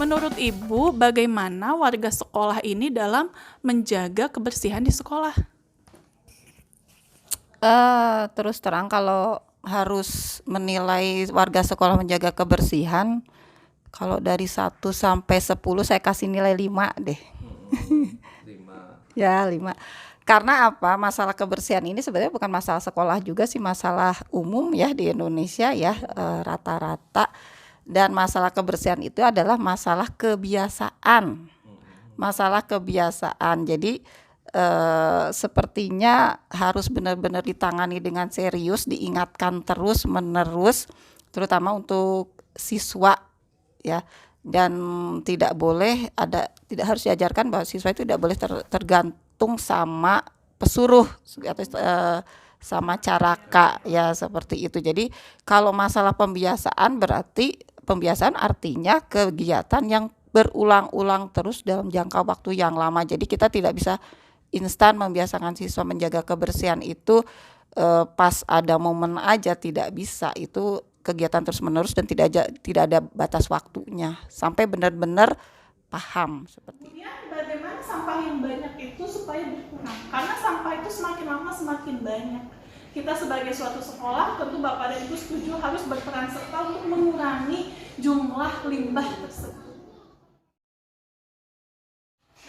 Menurut Ibu, bagaimana warga sekolah ini dalam menjaga kebersihan di sekolah? Terus terang kalau harus menilai warga sekolah menjaga kebersihan, kalau dari 1 sampai 10 saya kasih nilai 5 deh. 5. Ya 5. Karena apa? Masalah kebersihan ini sebenarnya bukan masalah sekolah juga sih, masalah umum ya di Indonesia ya, rata-rata. Dan masalah kebersihan itu adalah masalah kebiasaan. Masalah kebiasaan. Jadi sepertinya harus benar-benar ditangani dengan serius, diingatkan terus menerus, terutama untuk siswa ya. Dan tidak harus diajarkan bahwa siswa itu tidak boleh tergantung sama pesuruh atau sama caraka ya, seperti itu. Jadi kalau masalah pembiasaan artinya kegiatan yang berulang-ulang terus dalam jangka waktu yang lama. Jadi kita tidak bisa instan membiasakan siswa menjaga kebersihan itu pas ada momen aja, tidak bisa. Itu kegiatan terus-menerus dan tidak ada batas waktunya sampai benar-benar paham seperti itu. Kemudian bagaimana sampah yang banyak itu supaya berkurang? Karena sampah itu semakin lama semakin banyak. Kita sebagai suatu sekolah, tentu Bapak dan Ibu setuju harus berperan serta untuk mengurangi jumlah limbah tersebut.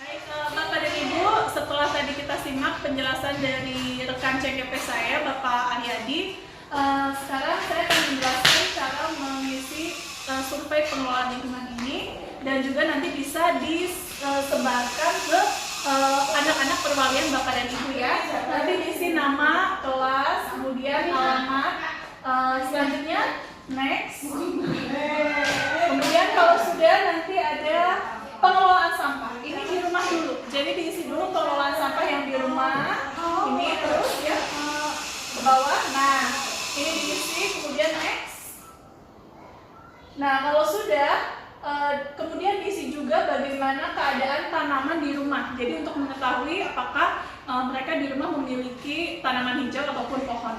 Baik, Bapak dan Ibu, setelah tadi kita simak penjelasan dari rekan CGP saya, Bapak Aryadi, sekarang saya akan menjelaskan cara mengisi survei pengelolaan lingkungan ini, dan juga nanti bisa disebarkan ke anak-anak perwalian Bapak dan Ibu ya. Nanti diisi nama, kelas, kemudian alamat, selanjutnya next. Kemudian kalau sudah nanti ada pengelolaan sampah. Ini di rumah dulu. Jadi diisi dulu pengelolaan sampah yang di rumah. Ini terus ya ke bawah. Nah, ini diisi, kemudian next. Nah, kalau sudah kemudian diisi juga bagaimana keadaan tanaman di rumah. Jadi untuk mengetahui apakah mereka di rumah memiliki tanaman hijau ataupun pohon.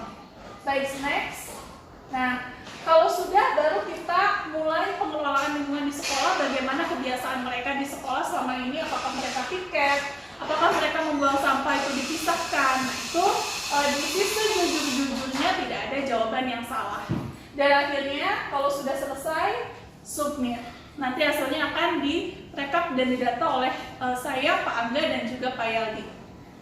Baik, next. Nah, kalau sudah baru kita mulai pengelolaan lingkungan di sekolah, bagaimana kebiasaan mereka di sekolah selama ini, apakah mereka piket, apakah mereka membuang sampah itu dipisahkan. Nah, itu di situ jujur-jujurnya tidak ada jawaban yang salah. Dan akhirnya kalau sudah selesai, submit. Nanti hasilnya akan direkap dan didata oleh saya, Pak Angga, dan juga Pak Yaldi.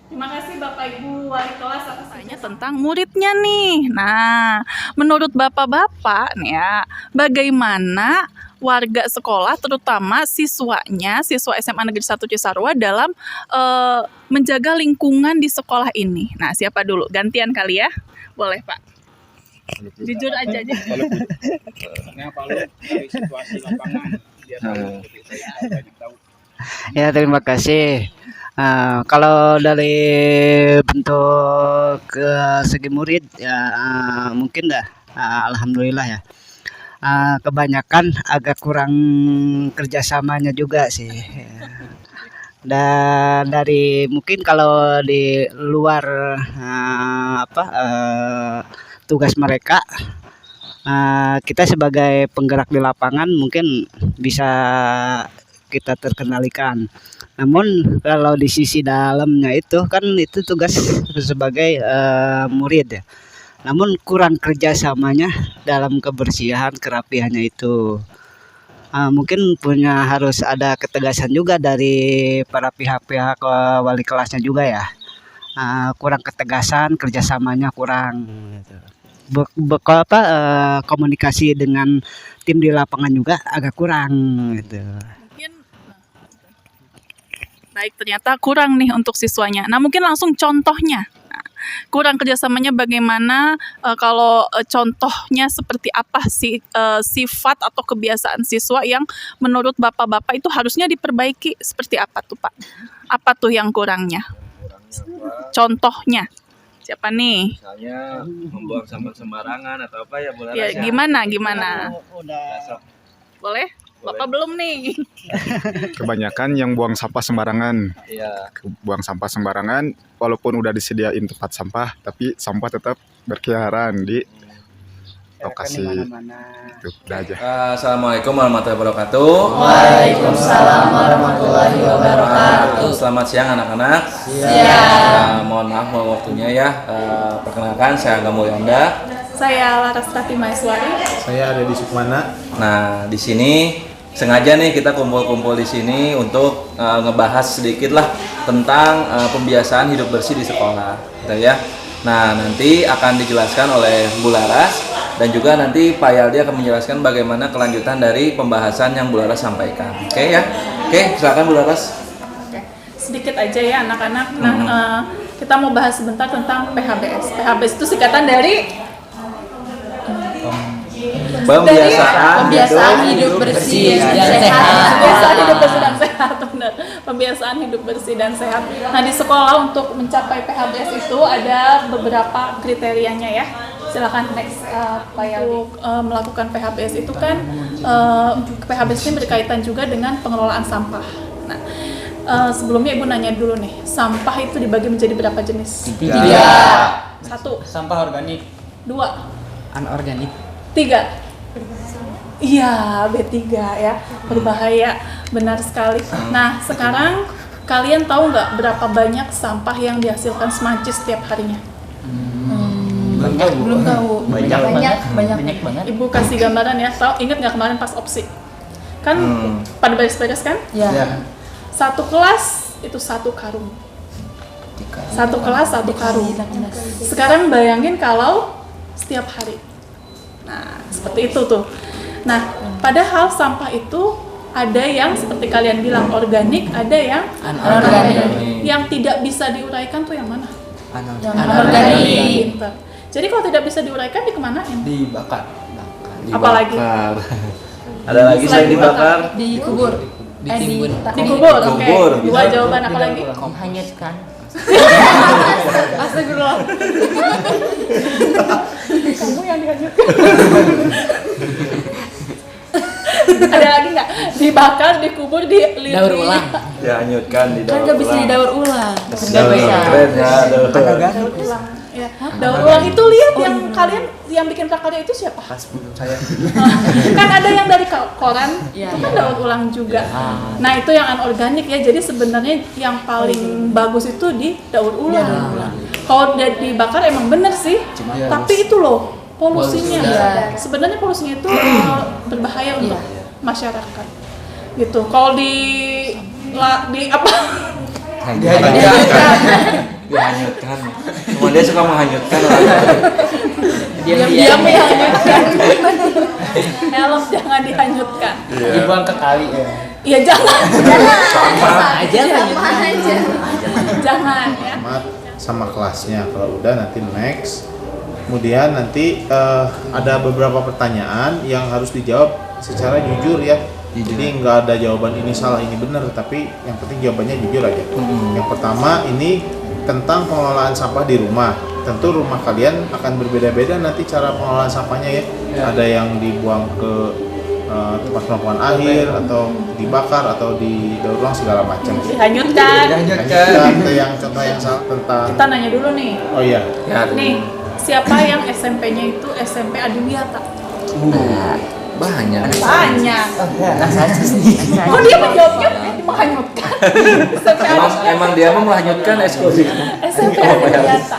Terima kasih Bapak Ibu Wali Kelas atas tentang muridnya nih. Nah, menurut Bapak-Bapak nih ya, bagaimana warga sekolah, terutama siswanya, siswa SMA Negeri 1 Cisarua dalam menjaga lingkungan di sekolah ini? Nah, siapa dulu? Gantian kali ya? Boleh Pak. Jujur aja. Dari situasi lapangan dia tahu, saya tahu. Ya, terima kasih. Kalau dari bentuk segi murid ya, mungkin alhamdulillah ya. Kebanyakan agak kurang kerjasamanya juga sih. Dan dari mungkin kalau di luar tugas mereka, kita sebagai penggerak di lapangan mungkin bisa kita terkendalikan. Namun kalau di sisi dalamnya itu kan itu tugas sebagai murid ya. Namun kurang kerjasamanya dalam kebersihan, kerapihannya itu. Mungkin harus ada ketegasan juga dari para pihak-pihak wali kelasnya juga ya. Kurang ketegasan, kerjasamanya kurang. Komunikasi dengan tim di lapangan juga agak kurang gitu. Baik, ternyata kurang nih untuk siswanya. Nah, mungkin langsung contohnya. Nah, kurang kerjasamanya bagaimana, kalau contohnya seperti apa sih sifat atau kebiasaan siswa yang menurut Bapak-Bapak itu harusnya diperbaiki, seperti apa tuh Pak? Apa tuh yang kurangnya? Contohnya. Siapa nih? Misalnya membuang sampah sembarangan atau apa ya, boleh. Ya, gimana? Boleh? Bapak belum nih. Kebanyakan yang buang sampah sembarangan. Iya. Buang sampah sembarangan, walaupun udah disediain tempat sampah, tapi sampah tetap berkeliaran di lokasi mana-mana. itu udah aja. Assalamualaikum warahmatullahi wabarakatuh. Waalaikumsalam warahmatullahi wabarakatuh. Selamat siang anak-anak. Mohon maaf waktunya ya. Perkenalkan saya Angga Mulyanda. Saya Laras Tati Maeswari. Saya ada di Sukmana. Nah, di sini sengaja nih kita kumpul-kumpul di sini untuk ngebahas sedikit lah tentang pembiasaan hidup bersih di sekolah, gitu ya. Nah, nanti akan dijelaskan oleh Bu Laras dan juga nanti Pak Yaldi akan menjelaskan bagaimana kelanjutan dari pembahasan yang Bu Laras sampaikan. Oke ya? Oke, silakan Bu Laras. Sedikit aja ya anak-anak. Nah, kita mau bahas sebentar tentang PHBS. PHBS itu singkatan dari Pembiasaan hidup bersih dan sehat. Pembiasaan hidup bersih dan sehat, benar. Pembiasaan hidup bersih dan sehat. Nah, di sekolah untuk mencapai PHBS itu ada beberapa kriterianya ya. Silakan next Pak Yaldi. Melakukan PHBS itu kan PHBS ini berkaitan juga dengan pengelolaan sampah. Nah, sebelumnya Ibu nanya dulu nih, sampah itu dibagi menjadi berapa jenis? 3. 1, Sampah organik, 2, anorganik. 3. Iya, B3 ya, berbahaya, benar sekali. Nah, sekarang kalian tahu nggak berapa banyak sampah yang dihasilkan Smartjis setiap harinya? Belum tahu. Banyak banget. Ibu kasih gambaran ya. Tahu? Ingat nggak kemarin pas opsi? Kan pada beres-beres kan? Ya. Satu kelas itu 1 karung. Satu kelas 1 karung. Sekarang bayangin kalau setiap hari. Nah, seperti itu tuh. Nah, padahal sampah itu ada yang seperti kalian bilang organik, ada yang anorganik. Yang tidak bisa diuraikan tuh yang mana? Anorganik. Pinter. Jadi kalau tidak bisa diuraikan dikemanain? Dibakar. Apalagi? Ada lagi selain dibakar? Dikubur. Ditimbun. Dikubur. Oke. Dikubur. 2 jawaban apa lagi? Menghanyutkan. Astagfirullah. Kamu yang dihanyutkan. Ada lagi nggak? Dibakar, dikubur, dililih. Daur ulang. Dihanyutkan di Kan daur nggak bisa ulang. didaur ulang. Daur ulang. Keren ya, daur ulang. Daur ulang. Ya. Daur ulang itu lihat yang kalian yang bikin prakarya itu siapa? Saya. Kan ada yang dari koran, Iya. itu kan daur ulang juga. Nah, itu yang anorganik ya. Jadi sebenarnya yang paling bagus itu di daur ulang. Kalau dibakar emang bener sih. Tapi itu loh polusinya. Sebenarnya polusinya itu berbahaya untuk masyarakat. Gitu. Kalau di apa? Dihanyutkan. Cuma dia suka menghanyutkan orang. Diam-diam dihanyutkan. Helm jangan dihanyutkan. Dibuang ke kali ya. Iya jangan. Aja lanjut. Jangan ya. Sama kelasnya. Kalau udah nanti next. Kemudian nanti ada beberapa pertanyaan yang harus dijawab secara jujur ya. Jadi nggak ada jawaban ini salah ini benar, tapi yang penting jawabannya jujur aja. Yang pertama ini tentang pengelolaan sampah di rumah. Tentu rumah kalian akan berbeda-beda nanti cara pengelolaan sampahnya ya. Ada yang dibuang ke tempat pembuangan akhir atau dibakar atau didaur ulang segala macam. Dihanyutkan. Contoh yang salah tentang. Kita nanya dulu nih. Oh iya. Nih, siapa yang SMP-nya itu SMP Adiwiyata? Banyak. Banyak. Oh, dia menjawabnya menghanyutkan. Emang dia mau menghanyutkan eksklusif. SMP Adiwiyata.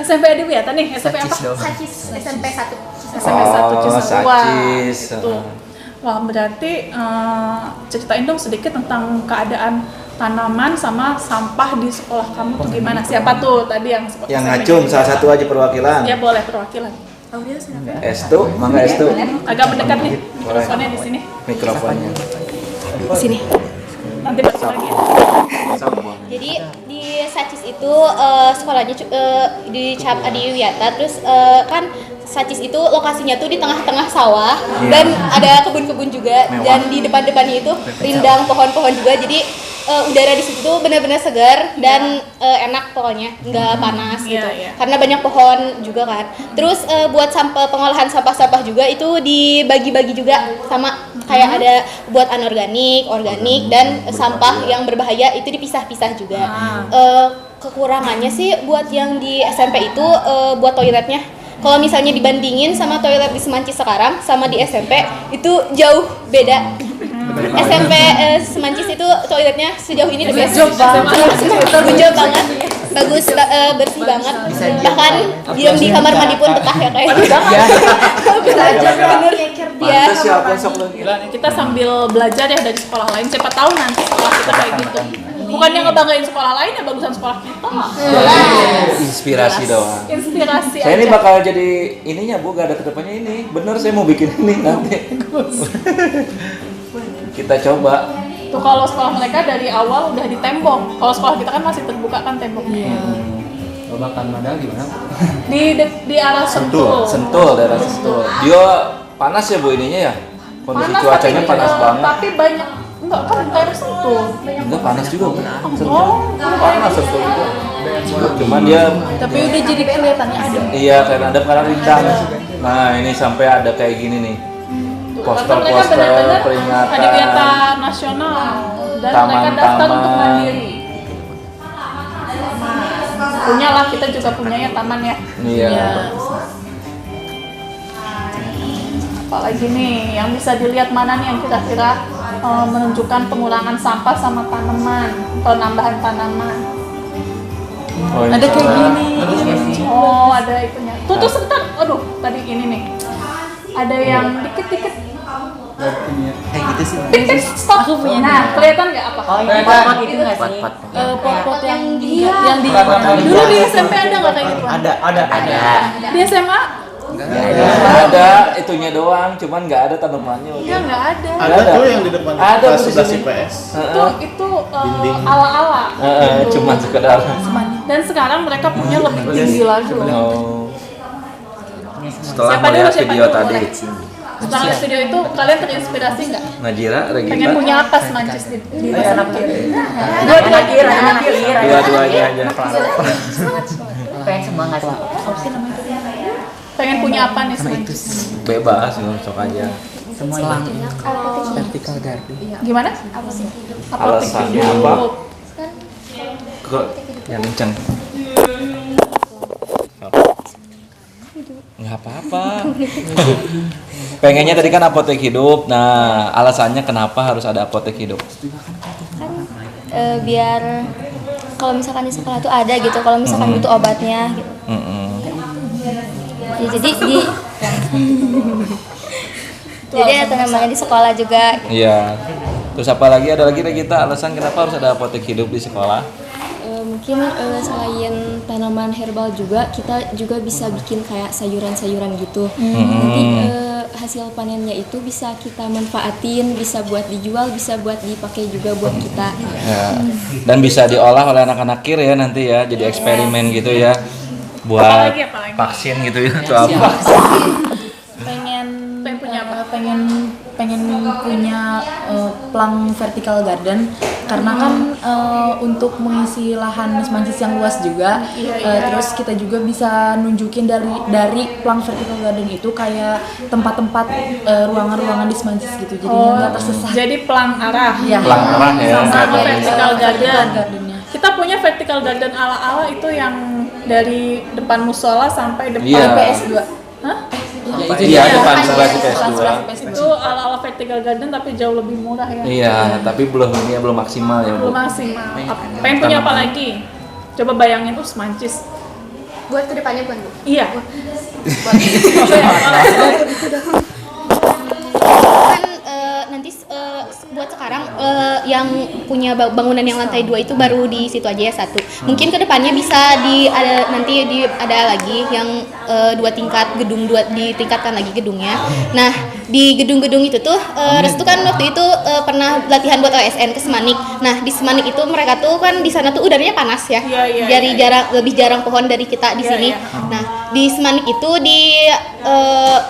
SMP Adiwiyata nih, SMP apa? Sacis SMP 1. SMP 1 Cisarua. Sacis. Itu. Wah, berarti ceritain dong sedikit tentang keadaan tanaman sama sampah di sekolah kamu tuh gimana? Siapa tuh tadi yang Yang ngacung salah satu aja perwakilan. Ya boleh perwakilan. Estu, mangga Estu. Agak mendekat nih mikrofonnya di sini. Mikrofonnya. Sini. Nanti balik lagi ya. Jadi di Sacis itu sekolahnya di Cap Adiwiyata, terus kan Sacis itu lokasinya tuh di tengah-tengah sawah dan ada kebun-kebun juga. Mewah. Dan di depan-depannya itu rindang pohon-pohon juga, jadi udara di situ tuh benar-benar segar dan enak pokoknya, nggak panas gitu. Karena banyak pohon juga kan. Terus buat pengolahan sampah-sampah juga itu dibagi-bagi juga, sama kayak ada buat anorganik, organik, dan sampah yang berbahaya itu dipisah-pisah juga. Kekurangannya sih buat yang di SMP itu buat toiletnya. kalau misalnya dibandingin sama toilet di Semancis sekarang sama di SMP itu jauh beda. SMP Semancis itu toiletnya sejauh ini the best. Hijau banget, bagus, bersih banget. Bahkan di kamar mandi pun betah ya kayak. Bener. Ya. Kita sambil belajar ya dari sekolah lain. Siapa tahu nanti sekolah kita kayak gitu. Bukannya ngebanggain sekolah lain ya, bagusan sekolah kita. Inspirasi doang. Inspirasi Saya ini aja. bakal jadi ininya Bu, gak ada kedepannya ini. Bener saya mau bikin ini nanti. Kita coba. Tuh kalau sekolah mereka dari awal udah di tembok. Kalau sekolah kita kan masih terbuka kan temboknya. Babakan modal gimana? Di arah Sentul. Sentul, daerah Sentul. Dia panas ya Bu ininya ya? Kondisi Panas, cuacanya tapi, panas banget. Tapi banyak enggak kan daerah Sentul. Enggak panas juga Bu. Sentul. Oh. Panas Sentul juga. Cuman dia Tapi udah jadi kelihatannya adem. iya kayak ada karena rindang. Nah, ini sampai ada kayak gini nih. Karena mereka Poster-poster benar-benar peringatan. ada kegiatan nasional dan mereka daftar untuk mandiri. Punya lah, kita juga punya ya taman ya. Iya. Apalagi nih yang bisa dilihat mana nih yang kira-kira menunjukkan pengurangan sampah sama tanaman atau nambahan tanaman. Oh, ini Ada kayak sama. gini. Oh, ada itunya. Tuh sebentar. Aduh, tadi ini nih. Ada yang dikit-dikit. Kayak gitu sih. Dikit stop. Nah, kelihatan nggak apa? Oh, yang pot itu nggak sih? Pot-pot yang di dulu di SMP ada nggak kayak gitu? Ada. Di SMA? Ada itunya doang, cuman nggak ada tanamannya. Ya nggak ada. Ada tuh yang di depan Ada kelas di 11 sini. IPS. Itu Dinding. ala-ala. Cuman sekedar. Dan sekarang mereka punya lebih tinggi lagi loh. Oh. Setelah Siapa dulu, melihat siapa video dulu? tadi, Setelah lihat video itu kalian terinspirasi nggak? Najira, Pengen Regina, punya apa Semancis di masa depan? dua-duanya aja. Pengen semangat sih. Apa sih namanya itu? Pengen punya apa nih Semancis? Bebas, sok aja. Semua vertical garden. Gimana? Alasannya apa? Kok yang kenceng? Nggak apa-apa. Pengennya tadi kan apotek hidup. Nah, alasannya kenapa harus ada apotek hidup? Biar kalau misalkan di sekolah tuh ada gitu, kalau misalkan butuh obatnya gitu. Ya, jadi ada namanya di sekolah juga. Iya. Terus apa lagi? Ada lagi kita alasan kenapa harus ada apotek hidup di sekolah? Mungkin selain tanaman herbal juga kita juga bisa bikin kayak sayuran-sayuran gitu. Nanti hasil panennya itu bisa kita manfaatin, bisa buat dijual, bisa buat dipakai juga buat kita. Ya. Dan bisa diolah oleh anak-anak kir ya nanti ya, jadi eksperimen gitu ya, buat Apalagi? vaksin gitu ya atau apa? Pengen punya apa? pengen punya plang vertical garden karena kan untuk mengisi lahan Semancis yang luas juga. Terus kita juga bisa nunjukin dari plang vertical garden itu kayak tempat-tempat ruangan-ruangan di Semancis gitu, jadi nggak tersesat. Jadi pelang arah. Ya. Pelang arah ya. Sama vertical garden. Gardennya. Kita punya vertical garden ala-ala itu yang dari depan musola sampai depan Iya. PS2. Hah? Iya, depan sebelah PS2. Itu ala-ala vertical garden tapi jauh lebih murah ya. Iya, tapi belum maksimal ya, Bu. Belum maksimal. Pengen punya apa lagi? Coba bayangin tuh Semancis. Buat kedepannya bukan Bu? Iya. Kan nanti buat sekarang yang punya bangunan yang lantai 2 itu baru di situ aja ya satu. Mungkin kedepannya bisa ada lagi yang 2 tingkat gedung, ditingkatkan lagi gedungnya. Nah di gedung-gedung itu tuh Restu kan waktu itu pernah latihan buat OSN ke Semanik. Nah di Semanik itu mereka tuh kan di sana tuh udaranya panas ya. Jadi lebih jarang pohon dari kita di sini. Nah di Semanik itu di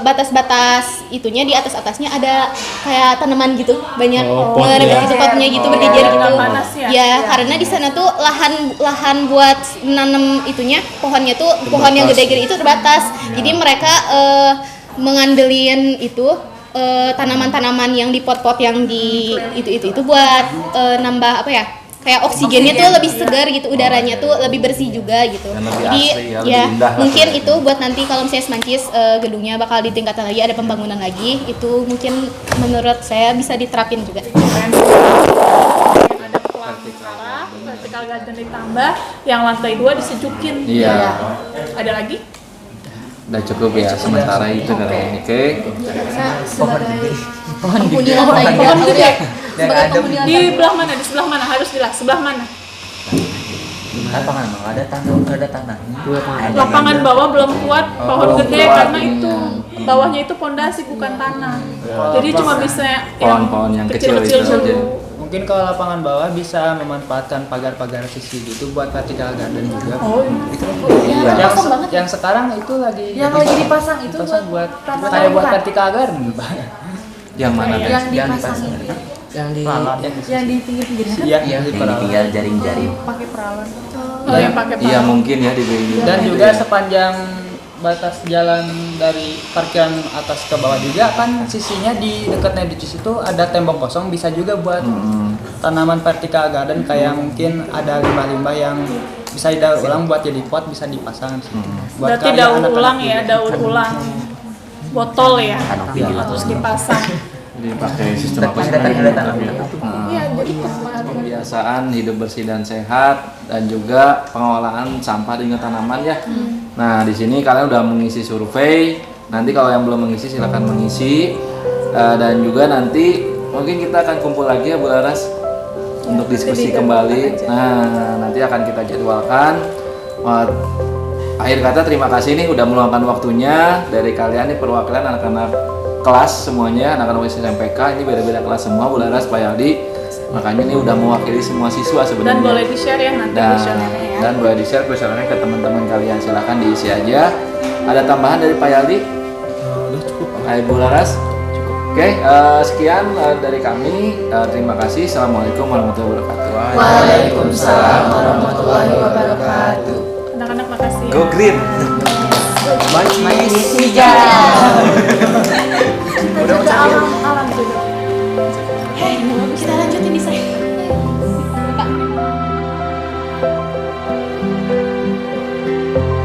batas-batas itunya di atasnya ada kayak tanaman gitu banyak potnya gitu berjejer gitu. Ya karena di sana tuh lahan buat nanam itunya pohonnya tuh pohon yang gede-gede itu terbatas. Jadi mereka mengandelin itu tanaman-tanaman yang di pot-pot yang di itu buat nambah apa ya? kayak oksigennya tuh lebih segar gitu, udaranya tuh lebih bersih juga gitu. Dan lebih Jadi asri ya, lebih ya indah mungkin rasanya. itu buat nanti kalau misalnya Semancis gedungnya bakal ditingkatkan lagi, ada pembangunan lagi, itu mungkin menurut saya bisa diterapin juga. Ada pelang arah, vertical garden ditambah, yang lantai 2 disejukin. Iya. Ada lagi? Udah cukup ya sementara itu dari oke. Sebagai Penghuni Pohon gede. Yang ada Di belah mana? Di sebelah mana? Harus jelas. Sebelah mana? lapangan bang, ada tanah. Lapangan bawah belum kuat, pohon belum gede kuat. karena itu bawahnya itu pondasi bukan tanah. Jadi cuma bisa Pohon-pohon yang kecil-kecil dulu. saja. Mungkin kalau lapangan bawah bisa memanfaatkan pagar-pagar sisi gitu buat vertical garden juga. Oh, Iya. Yang sekarang itu lagi Yang lagi dipasang itu buat tanaman kayak buat bukan? vertical garden, Pak. Yang mana teh? Yang dipasang itu. Yang di Yang di pinggir-pinggirnya Iya, Yang di tinggal jaring-jaring. pakai perawan. Oh, yang pakai Iya palang. mungkin ya di dan juga sepanjang batas jalan dari parkiran atas ke bawah juga kan sisinya di dekatnya di situ ada tembok kosong, bisa juga buat tanaman vertical garden kayak mungkin ada limbah-limbah yang bisa didaur ulang buat jadi pot, bisa dipasang di situ. Buat Berarti karya daur anak-anak ulang juga. ya, daur ulang botol ya. Terus dipasang. dipakai sistem apa sih? Iya, jadi Kebiasaan hidup bersih dan sehat dan juga pengelolaan sampah dengan tanaman ya. Nah, di sini kalian udah mengisi survei. Nanti kalau yang belum mengisi silakan mengisi. Dan juga nanti mungkin kita akan kumpul lagi ya Bu Laras untuk diskusi kembali. Nah, nanti akan kita jadwalkan. Akhir kata terima kasih nih udah meluangkan waktunya dari kalian nih perwakilan anak-anak kelas semuanya, anak-anak SMPK ini beda-beda kelas semua Bu Laras, Pak Yaldi. Makanya ini udah mewakili semua siswa sebenarnya. Dan boleh di-share ya nanti kuesionernya ya. Dan boleh di-share kuesionernya ke teman-teman kalian, silahkan diisi aja. Ada tambahan dari Pak Yaldi? Udah cukup. Hai Bu Laras? Oke, sekian dari kami. Terima kasih. Assalamualaikum warahmatullahi wabarakatuh. Waalaikumsalam warahmatullahi wabarakatuh. Anak-anak makasih ya. Go green. Majlis hijau.